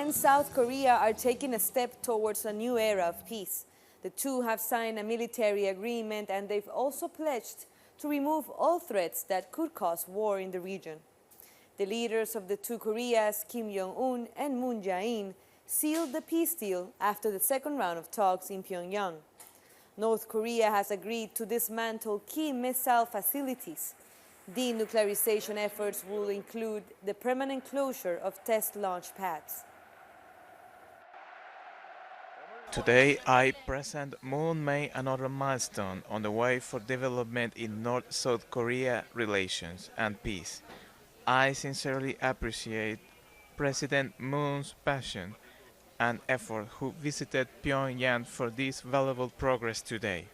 and South Korea are taking a step towards a new era of peace. The two have signed a military agreement, and they've also pledged to remove all threats that could cause war in the region. The leaders of the two Koreas, Kim Jong-un and Moon Jae-in, sealed the peace deal after the second round of talks in Pyongyang. North Korea has agreed to dismantle key missile facilities. Denuclearization efforts will include the permanent closure of test launch pads. Today, I present Moon made another milestone on the way for development in North-South Korea relations and peace. I sincerely appreciate President Moon's passion and effort who visited Pyongyang for this valuable progress today.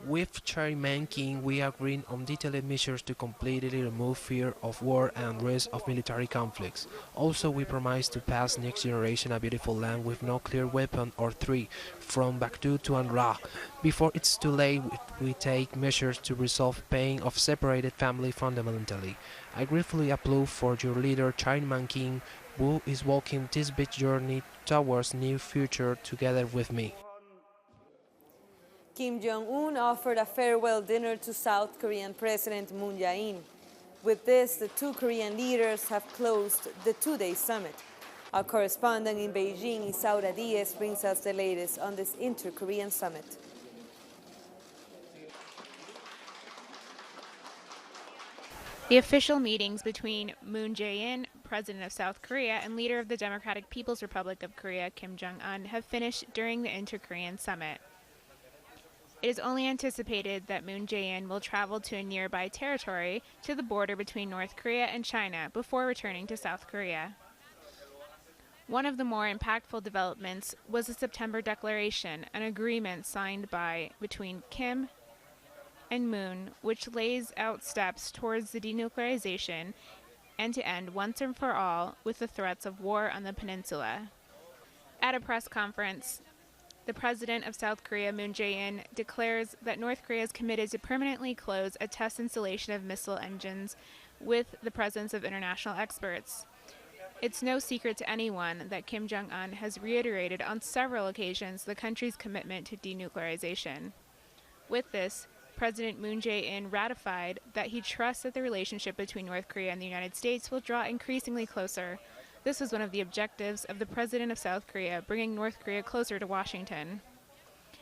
With Chairman Kim, we agreed on detailed measures to completely remove fear of war and risk of military conflicts. Also, we promised to pass next generation a beautiful land with nuclear weapon or three, from Baekdu to Anra. Before it's too late, we take measures to resolve pain of separated family fundamentally. I gratefully applaud for your leader, Chairman Kim, who is walking this big journey towards new future together with me. Kim Jong-un offered a farewell dinner to South Korean President Moon Jae-in. With this, the two Korean leaders have closed the two-day summit. Our correspondent in Beijing, Isaura Diaz, brings us the latest on this inter-Korean summit. The official meetings between Moon Jae-in, President of South Korea, and leader of the Democratic People's Republic of Korea, Kim Jong-un, have finished during the inter-Korean summit. It is only anticipated that Moon Jae-in will travel to a nearby territory to the border between North Korea and China before returning to South Korea. One of the more impactful developments was the September Declaration, an agreement signed between Kim and Moon, which lays out steps towards the denuclearization and to end once and for all with the threats of war on the peninsula. At a press conference, the President of South Korea, Moon Jae-in, declares that North Korea is committed to permanently close a test installation of missile engines with the presence of international experts. It's no secret to anyone that Kim Jong-un has reiterated on several occasions the country's commitment to denuclearization. With this, President Moon Jae-in ratified that he trusts that the relationship between North Korea and the United States will draw increasingly closer. This was one of the objectives of the President of South Korea, bringing North Korea closer to Washington.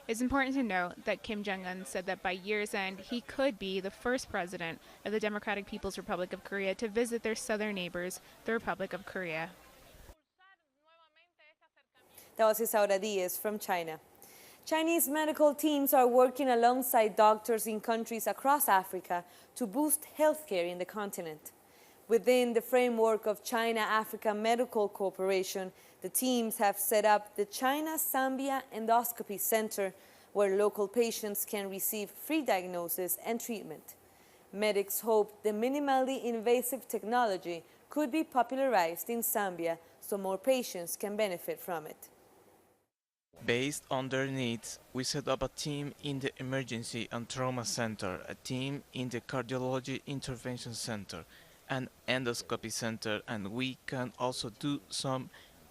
It's important to note that Kim Jong-un said that by year's end, he could be the first president of the Democratic People's Republic of Korea to visit their southern neighbors, the Republic of Korea. That was Isaura Diaz from China. Chinese medical teams are working alongside doctors in countries across Africa to boost healthcare in the continent. Within the framework of China-Africa Medical Cooperation, the teams have set up the China-Zambia Endoscopy Center, where local patients can receive free diagnosis and treatment. Medics hope the minimally invasive technology could be popularized in Zambia so more patients can benefit from it. Based on their needs, we set up a team in the Emergency and Trauma Center, a team in the Cardiology Intervention Center, an endoscopy center, and we can also do some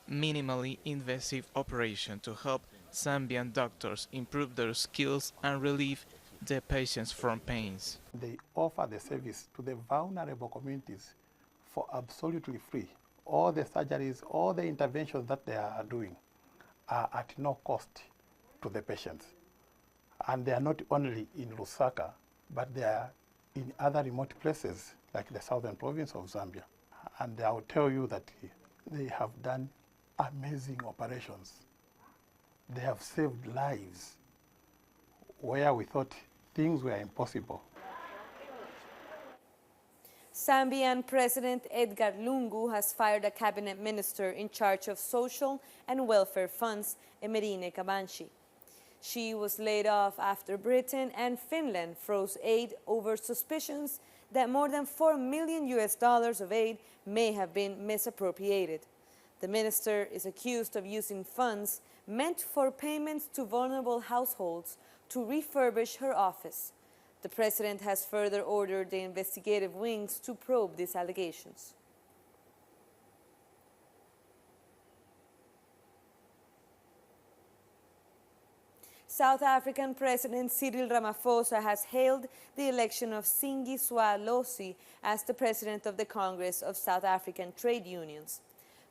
minimally invasive operation to help Zambian doctors improve their skills and relieve the patients from pains. They offer the service to the vulnerable communities for absolutely free. All the surgeries, all the interventions that they are doing are at no cost to the patients. And they are not only in Lusaka, but they are in other remote places like the southern province of Zambia. And I will tell you that they have done amazing operations. They have saved lives where we thought things were impossible. Zambian President Edgar Lungu has fired a cabinet minister in charge of social and welfare funds, Emerine Kabanchi. She was laid off after Britain and Finland froze aid over suspicions that more than $4 million of aid may have been misappropriated. The minister is accused of using funds meant for payments to vulnerable households to refurbish her office. The president has further ordered the investigative wings to probe these allegations. South African President Cyril Ramaphosa has hailed the election of Singiswa Losi as the President of the Congress of South African Trade Unions.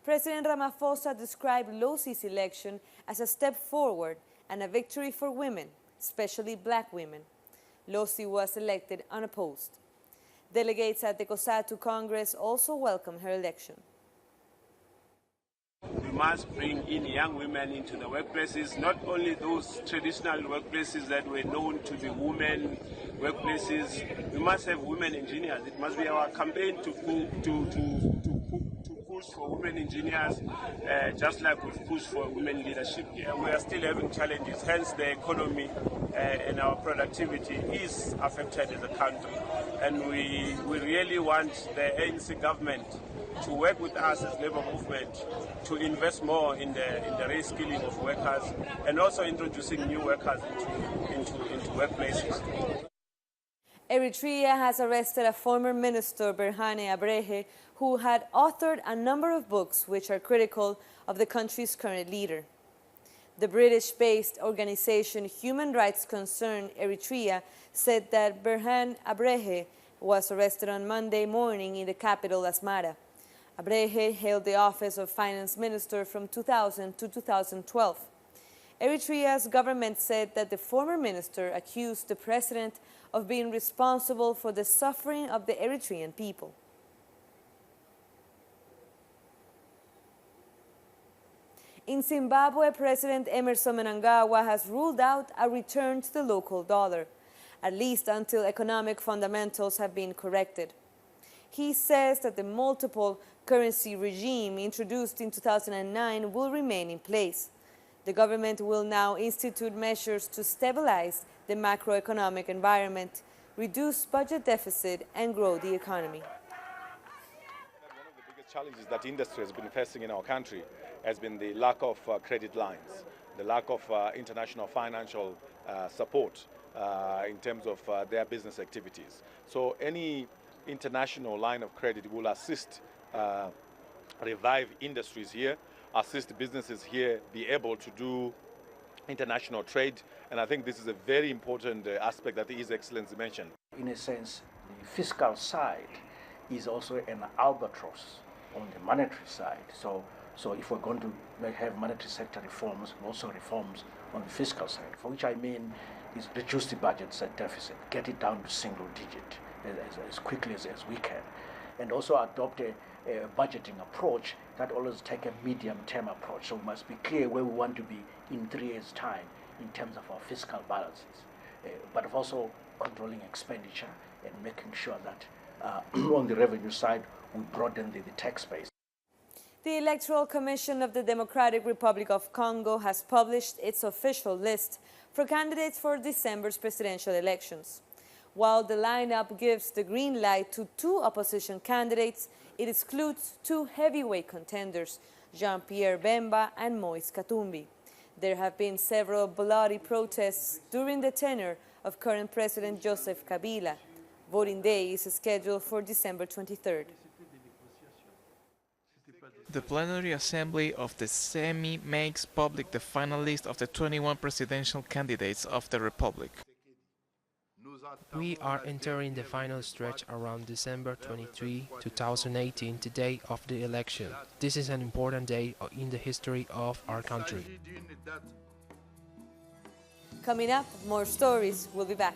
President Ramaphosa described Losi's election as a step forward and a victory for women, especially black women. Losi was elected unopposed. Delegates at the COSATU Congress also welcomed her election. We must bring in young women into the workplaces, not only those traditional workplaces that were known to be women workplaces. We must have women engineers. It must be our campaign to push for women engineers, just like we've pushed for women leadership. We are still having challenges, hence the economy and our productivity is affected as a country. And we really want the ANC government to work with us as labour movement to invest more in the reskilling of workers and also introducing new workers into workplaces. Eritrea has arrested a former minister, Berhane Abrehe, who had authored a number of books which are critical of the country's current leader. The British-based organization Human Rights Concern Eritrea said that Berhane Abrehe was arrested on Monday morning in the capital, Asmara. Abrehe held the office of finance minister from 2000 to 2012. Eritrea's government said that the former minister accused the president of being responsible for the suffering of the Eritrean people. In Zimbabwe, President Emerson Mnangagwa has ruled out a return to the local dollar, at least until economic fundamentals have been corrected. He says that the multiple currency regime introduced in 2009 will remain in place. The government will now institute measures to stabilize the macroeconomic environment, reduce budget deficit, and grow the economy. One of the biggest challenges that industry has been facing in our country has been the lack of credit lines, the lack of international financial support in terms of their business activities. So any international line of credit will assist revive industries here, assist businesses here be able to do international trade, and I think this is a very important aspect that His Excellency mentioned. In a sense, the fiscal side is also an albatross on the monetary side. So if we're going to have monetary sector reforms, also reforms on the fiscal side, for which I mean is reduce the budget deficit, get it down to single digit as quickly as we can, and also adopt a budgeting approach that always take a medium-term approach. So we must be clear where we want to be in 3 years' time in terms of our fiscal balances, but also controlling expenditure and making sure that on the revenue side we broaden the tax base. The Electoral Commission of the Democratic Republic of Congo has published its official list for candidates for December's presidential elections. While the lineup gives the green light to 2 opposition candidates, it excludes 2 heavyweight contenders, Jean-Pierre Bemba and Moise Katumbi. There have been several bloody protests during the tenure of current President Joseph Kabila. Voting day is scheduled for December 23rd. The plenary assembly of the CEMI makes public the final list of the 21 presidential candidates of the Republic. We are entering the final stretch around December 23, 2018, the day of the election. This is an important day in the history of our country. Coming up, more stories. We'll be back.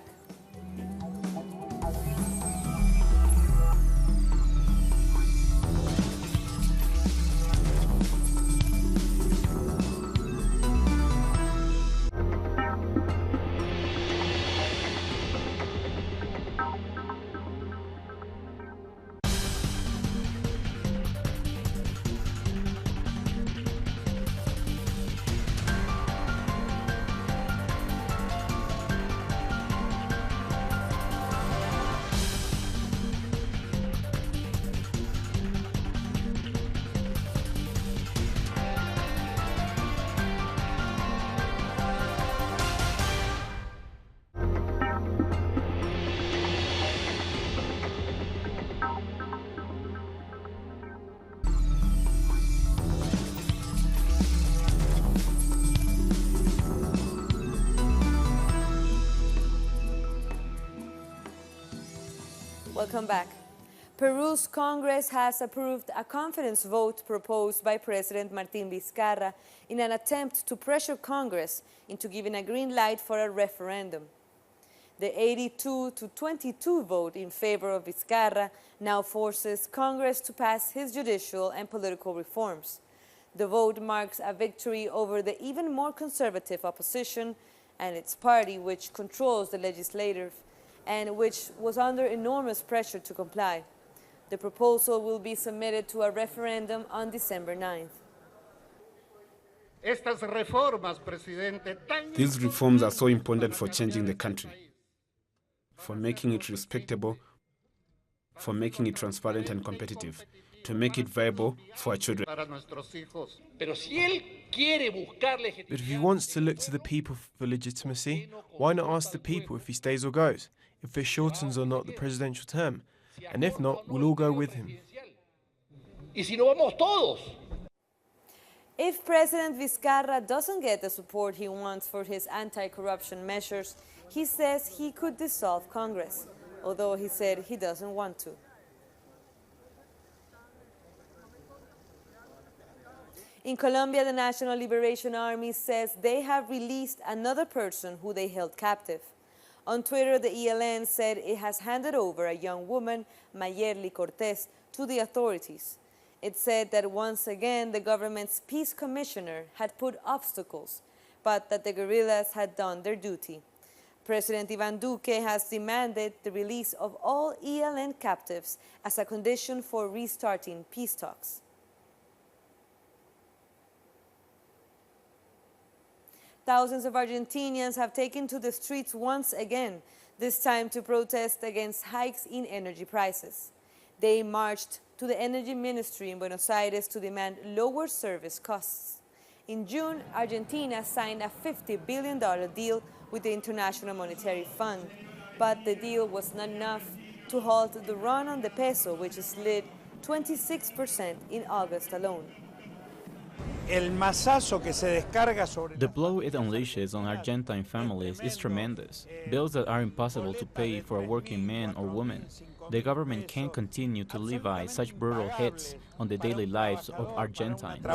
Welcome back. Peru's Congress has approved a confidence vote proposed by President Martín Vizcarra in an attempt to pressure Congress into giving a green light for a referendum. The 82-22 vote in favor of Vizcarra now forces Congress to pass his judicial and political reforms. The vote marks a victory over the even more conservative opposition and its party, which controls the legislative and which was under enormous pressure to comply. The proposal will be submitted to a referendum on December 9th. These reforms are so important for changing the country, for making it respectable, for making it transparent and competitive, to make it viable for our children. But if he wants to look to the people for legitimacy, why not ask the people if he stays or goes, if it shortens or not the presidential term? And if not, we'll all go with him. If President Vizcarra doesn't get the support he wants for his anti-corruption measures, he says he could dissolve Congress, although he said he doesn't want to. In Colombia, the National Liberation Army says they have released another person who they held captive. On Twitter, the ELN said it has handed over a young woman, Mayerly Cortés, to the authorities. It said that once again the government's peace commissioner had put obstacles, but that the guerrillas had done their duty. President Iván Duque has demanded the release of all ELN captives as a condition for restarting peace talks. Thousands of Argentinians have taken to the streets once again, this time to protest against hikes in energy prices. They marched to the Energy Ministry in Buenos Aires to demand lower service costs. In June, Argentina signed a $50 billion deal with the International Monetary Fund, but the deal was not enough to halt the run on the peso, which slid 26% in August alone. The blow it unleashes on Argentine families is tremendous. Bills that are impossible to pay for a working man or woman. The government can't continue to levy such brutal hits on the daily lives of Argentines.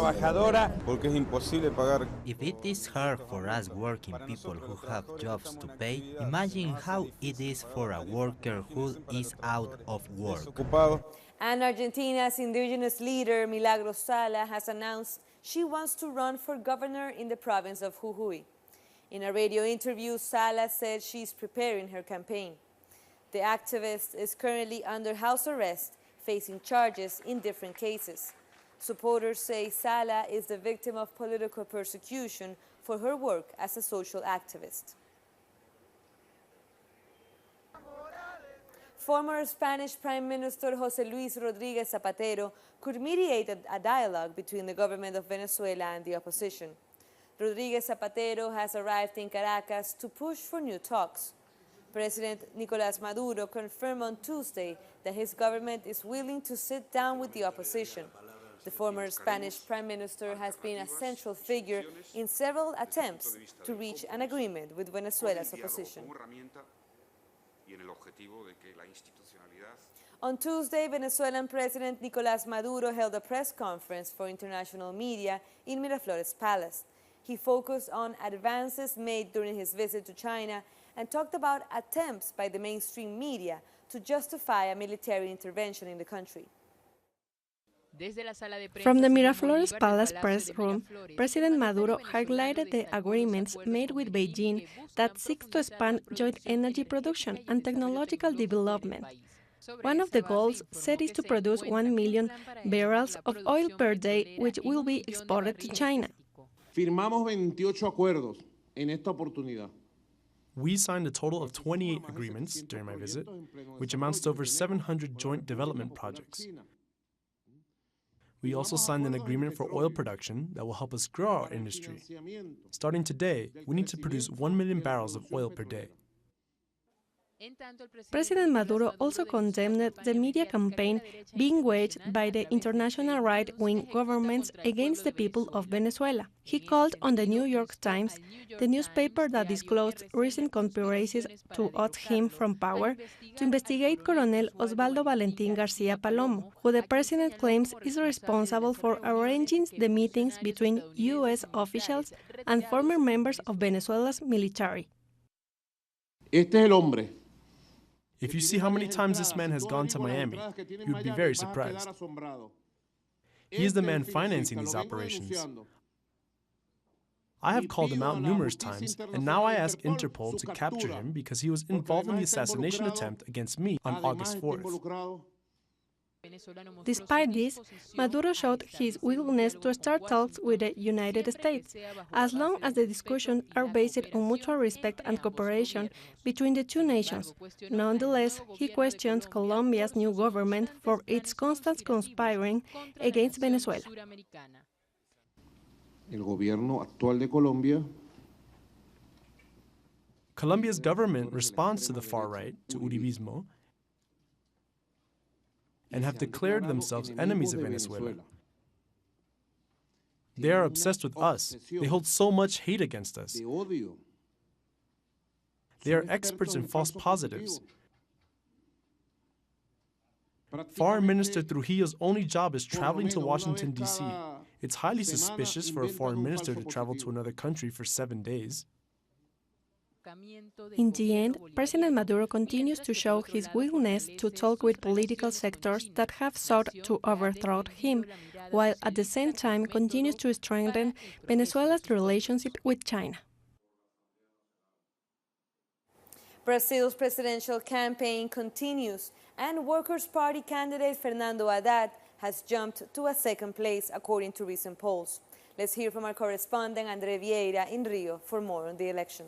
If it is hard for us working people who have jobs to pay, imagine how it is for a worker who is out of work. And Argentina's indigenous leader, Milagros Sala, has announced she wants to run for governor in the province of Jujuy. In a radio interview, Sala said she's preparing her campaign. The activist is currently under house arrest, facing charges in different cases. Supporters say Sala is the victim of political persecution for her work as a social activist. Former Spanish Prime Minister José Luis Rodríguez Zapatero could mediate a dialogue between the government of Venezuela and the opposition. Rodríguez Zapatero has arrived in Caracas to push for new talks. President Nicolás Maduro confirmed on Tuesday that his government is willing to sit down with the opposition. The former Spanish Prime Minister has been a central figure in several attempts to reach an agreement with Venezuela's opposition. On Tuesday, Venezuelan President Nicolás Maduro held a press conference for international media in Miraflores Palace. He focused on advances made during his visit to China and talked about attempts by the mainstream media to justify a military intervention in the country. From the Miraflores Palace press room, President Maduro highlighted the agreements made with Beijing that seek to expand joint energy production and technological development. One of the goals set is to produce 1 million barrels of oil per day, which will be exported to China. Firmamos 28 acuerdos en esta oportunidad. We signed a total of 28 agreements during my visit, which amounts to over 700 joint development projects. We also signed an agreement for oil production that will help us grow our industry. Starting today, we need to produce 1 million barrels of oil per day. President Maduro also condemned the media campaign being waged by the international right-wing governments against the people of Venezuela. He called on the New York Times, the newspaper that disclosed recent conspiracies to oust him from power, to investigate Colonel Osvaldo Valentín García Palomo, who the president claims is responsible for arranging the meetings between U.S. officials and former members of Venezuela's military. Este es el hombre. If you see how many times this man has gone to Miami, you'd be very surprised. He is the man financing these operations. I have called him out numerous times, and now I ask Interpol to capture him because he was involved in the assassination attempt against me on August 4th. Despite this, Maduro showed his willingness to start talks with the United States, as long as the discussions are based on mutual respect and cooperation between the two nations. Nonetheless, he questions Colombia's new government for its constant conspiring against Venezuela. El gobierno actual de Colombia Colombia's government responds to the far right, to Uribismo, and have declared themselves enemies of Venezuela. They are obsessed with us. They hold so much hate against us. They are experts in false positives. Foreign Minister Trujillo's only job is traveling to Washington, D.C. It's highly suspicious for a foreign minister to travel to another country for 7 days. In the end, President Maduro continues to show his willingness to talk with political sectors that have sought to overthrow him, while at the same time continues to strengthen Venezuela's relationship with China. Brazil's presidential campaign continues, and Workers' Party candidate Fernando Haddad has jumped to a second place according to recent polls. Let's hear from our correspondent André Vieira in Rio for more on the election.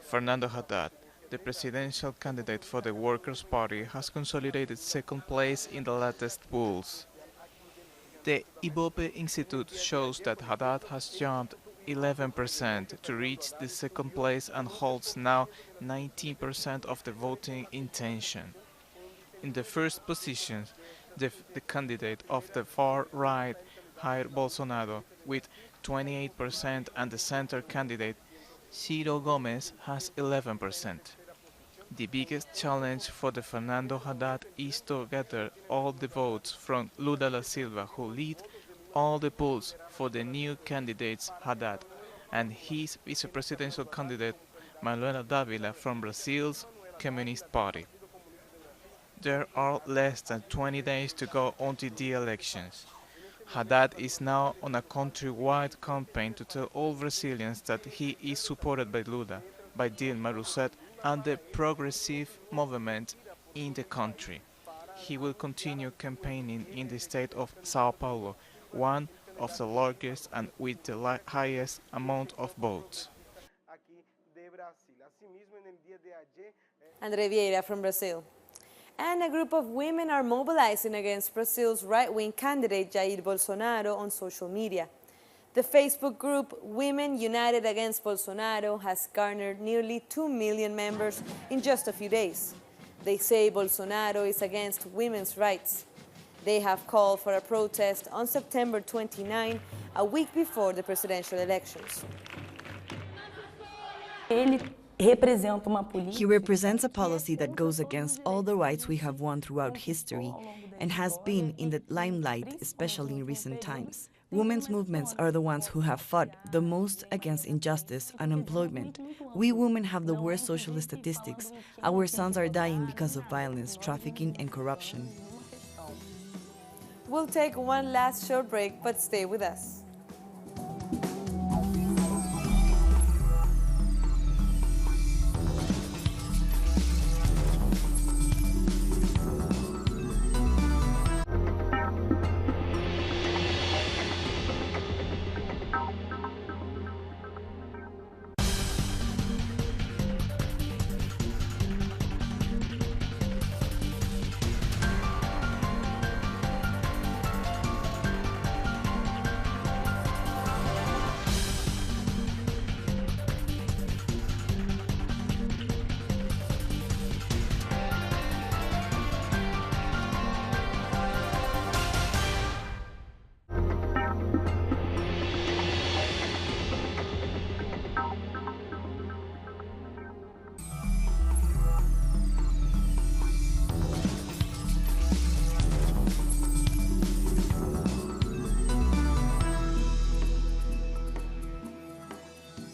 Fernando Haddad, the presidential candidate for the Workers' Party, has consolidated second place in the latest polls. The Ibope Institute shows that Haddad has jumped 11% to reach the second place and holds now 19% of the voting intention. In the first position, the candidate of the far right, Jair Bolsonaro, with 28%, and the center candidate, Ciro Gomes, has 11%. The biggest challenge for the Fernando Haddad is to gather all the votes from Lula da Silva, who lead all the polls for the new candidates Haddad, and his vice-presidential candidate Manuela Dávila from Brazil's Communist Party. There are less than 20 days to go until the elections. Haddad is now on a countrywide campaign to tell all Brazilians that he is supported by Lula, by Dilma Rousseff, and the progressive movement in the country. He will continue campaigning in the state of Sao Paulo, one of the largest and with the highest amount of votes. André Vieira from Brazil. And a group of women are mobilizing against Brazil's right-wing candidate Jair Bolsonaro on social media. The Facebook group Women United Against Bolsonaro has garnered nearly 2 million members in just a few days. They say Bolsonaro is against women's rights. They have called for a protest on September 29, a week before the presidential elections. He represents a policy that goes against all the rights we have won throughout history and has been in the limelight, especially in recent times. Women's movements are the ones who have fought the most against injustice and unemployment. We women have the worst social statistics. Our sons are dying because of violence, trafficking, and corruption. We'll take one last short break, but stay with us.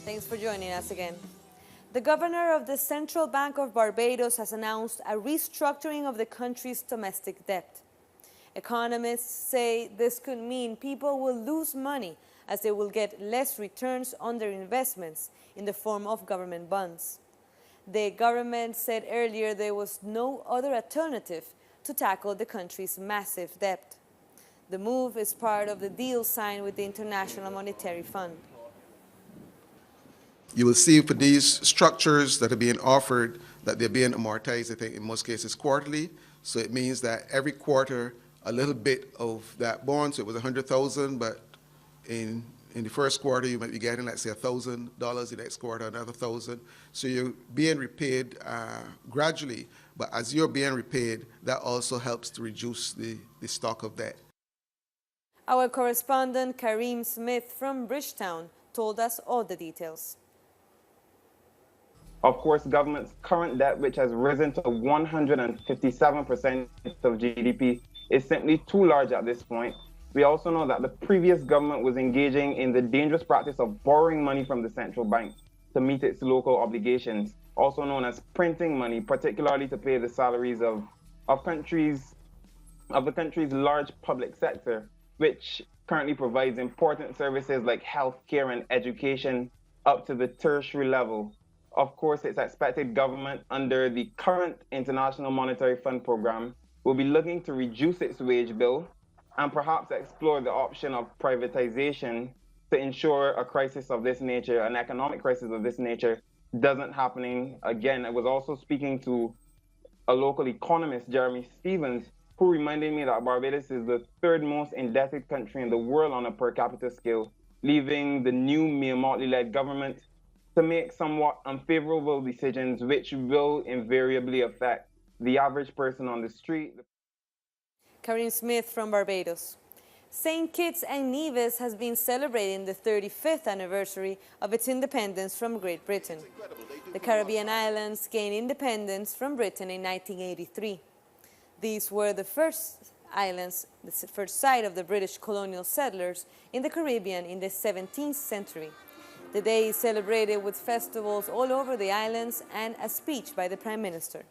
Thanks for joining us again. The governor of the Central Bank of Barbados has announced a restructuring of the country's domestic debt. Economists say this could mean people will lose money as they will get less returns on their investments in the form of government bonds. The government said earlier there was no other alternative to tackle the country's massive debt. The move is part of the deal signed with the International Monetary Fund. You will see for these structures that are being offered that they're being amortized, I think in most cases quarterly. So it means that every quarter a little bit of that bond, so it was 100,000, but in the first quarter you might be getting, let's say, $1,000, the next quarter another 1,000. So you're being repaid gradually, but as you're being repaid, that also helps to reduce the stock of debt. Our correspondent Karim Smith from Bridgetown told us all the details. Of course, government's current debt, which has risen to 157% of GDP, is simply too large at this point. We also know that the previous government was engaging in the dangerous practice of borrowing money from the central bank to meet its local obligations, also known as printing money, particularly to pay the salaries of the country's large public sector, which currently provides important services like healthcare and education up to the tertiary level. Of course, it's expected government under the current International Monetary Fund program will be looking to reduce its wage bill and perhaps explore the option of privatization to ensure a crisis of this nature, an economic crisis of this nature, doesn't happen again. I was also speaking to a local economist, Jeremy Stevens, who reminded me that Barbados is the third most indebted country in the world on a per capita scale, leaving the new Mia Mottley-led government to make somewhat unfavorable decisions which will invariably affect the average person on the street. Karim Smith from Barbados. St. Kitts and Nevis has been celebrating the 35th anniversary of its independence from Great Britain. The Caribbean islands gained independence from Britain in 1983. These were the first islands, the first site of the British colonial settlers in the Caribbean in the 17th century. The day is celebrated with festivals all over the islands and a speech by the Prime Minister.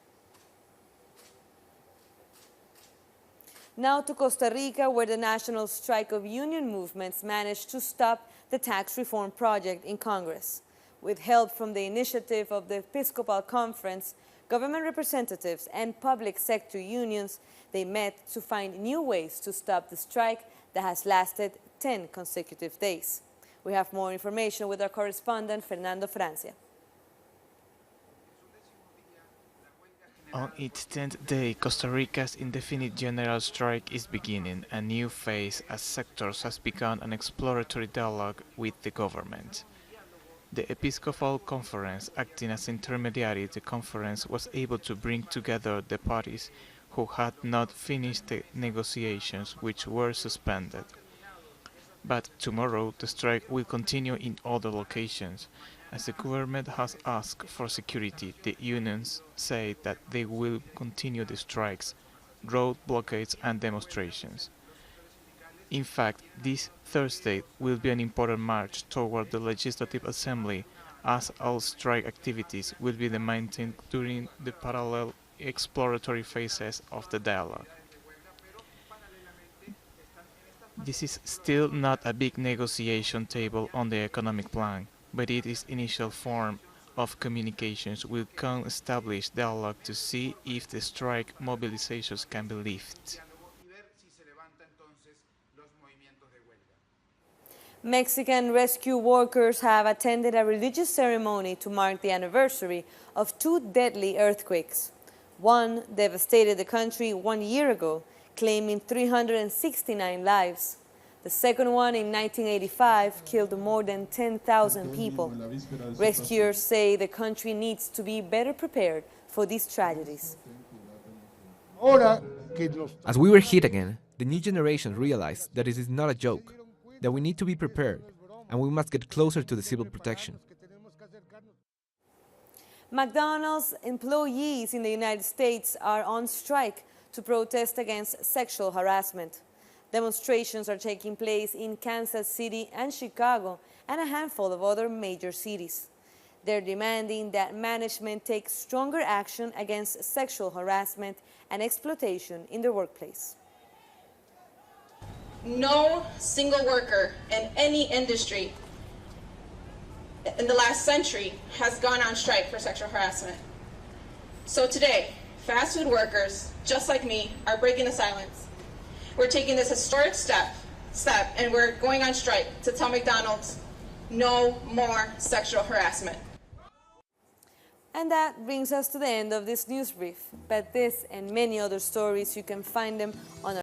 Now to Costa Rica, where the National Strike of Union movements managed to stop the tax reform project in Congress. With help from the initiative of the Episcopal Conference, government representatives and public sector unions, they met to find new ways to stop the strike that has lasted 10 consecutive days. We have more information with our correspondent, Fernando Francia. On its 10th day, Costa Rica's indefinite general strike is beginning a new phase as sectors has begun an exploratory dialogue with the government. The Episcopal Conference, acting as intermediary, the conference was able to bring together the parties who had not finished the negotiations, which were suspended. But tomorrow the strike will continue in other locations. As the government has asked for security, the unions say that they will continue the strikes, road blockades and demonstrations. In fact, this Thursday will be an important march toward the Legislative Assembly, as all strike activities will be maintained during the parallel exploratory phases of the dialogue. This is still not a big negotiation table on the economic plan, but it is initial form of communications will can establish dialogue to see if the strike mobilizations can be lifted. Mexican rescue workers have attended a religious ceremony to mark the anniversary of two deadly earthquakes. One devastated the country 1 year ago, claiming 369 lives. The second one in 1985 killed more than 10,000 people. Rescuers say the country needs to be better prepared for these tragedies. As we were hit again, the new generation realized that it is not a joke, that we need to be prepared, and we must get closer to the civil protection. McDonald's employees in the United States are on strike to protest against sexual harassment. Demonstrations are taking place in Kansas City and Chicago and a handful of other major cities. They're demanding that management take stronger action against sexual harassment and exploitation in the workplace. No single worker in any industry in the last century has gone on strike for sexual harassment. So today, fast food workers, just like me, are breaking the silence. We're taking this historic step, and we're going on strike to tell McDonald's, no more sexual harassment. And that brings us to the end of this news brief. But this and many other stories, you can find them on our